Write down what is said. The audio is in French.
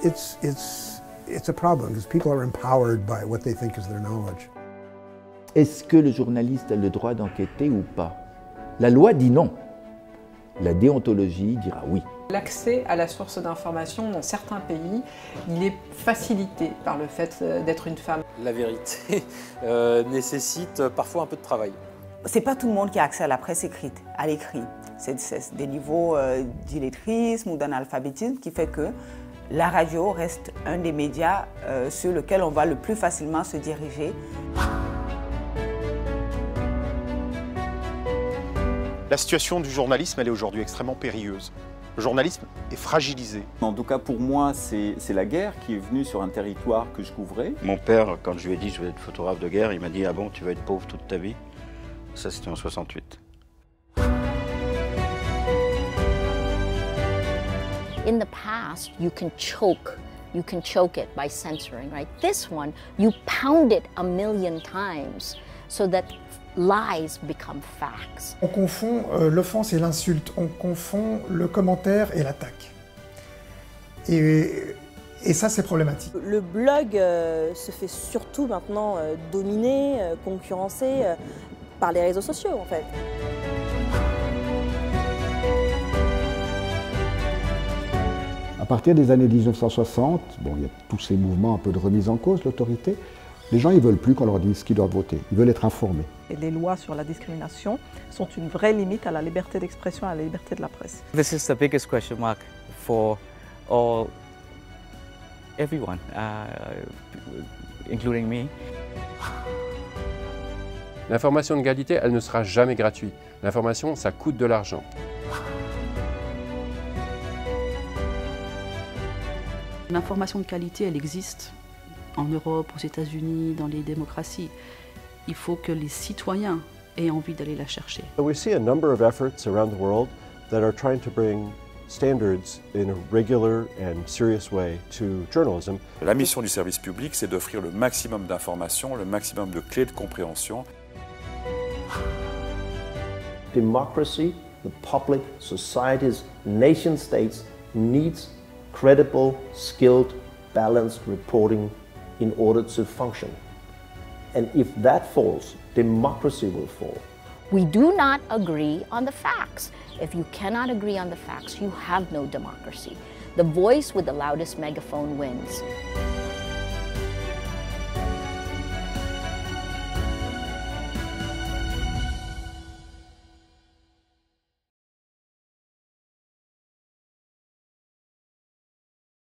it's a problem because people are empowered by what they think is their knowledge. Est-ce que le journaliste a le droit d'enquêter ou pas? La loi dit non. La déontologie dira oui. L'accès à la source d'information dans certains pays, il est facilité par le fait d'être une femme. La vérité nécessite parfois un peu de travail. C'est pas tout le monde qui a accès à la presse écrite, à l'écrit. C'est des niveaux d'illettrisme ou d'analphabétisme qui fait que la radio reste un des médias sur lequel on va le plus facilement se diriger. La situation du journalisme, elle est aujourd'hui extrêmement périlleuse. Le journalisme est fragilisé. En tout cas, pour moi, c'est la guerre qui est venue sur un territoire que je couvrais. Mon père, quand je lui ai dit je vais être photographe de guerre, il m'a dit « Ah bon, tu vas être pauvre toute ta vie ?» Ça, c'était en 68. In the past, you can choke it by censoring, right? This one, you pound it 1,000,000 times so that lies become facts. On confond l'offense et l'insulte, on confond le commentaire et l'attaque. Et ça, c'est problématique. Le blog se fait surtout maintenant dominer, concurrencer par les réseaux sociaux, en fait. À partir des années 1960, bon, il y a tous ces mouvements un peu de remise en cause de l'autorité. Les gens, ils ne veulent plus qu'on leur dise qu'ils doivent voter. Ils veulent être informés. Et les lois sur la discrimination sont une vraie limite à la liberté d'expression et à la liberté de la presse. This is the biggest question mark for everyone, including me. L'information de qualité, elle ne sera jamais gratuite. L'information, ça coûte de l'argent. L'information de qualité, elle existe en Europe, aux États-Unis, dans les démocraties. Il faut que les citoyens aient envie d'aller la chercher. We see a number of efforts around the world that are trying to bring standards in a regular and serious way to journalism. La mission du service public, c'est d'offrir le maximum d'informations, le maximum de clés de compréhension. Democracy, the public, societies, nation states needs credible, skilled, balanced reporting in order to function. And if that falls, democracy will fall. We do not agree on the facts. If you cannot agree on the facts, you have no democracy. The voice with the loudest megaphone wins.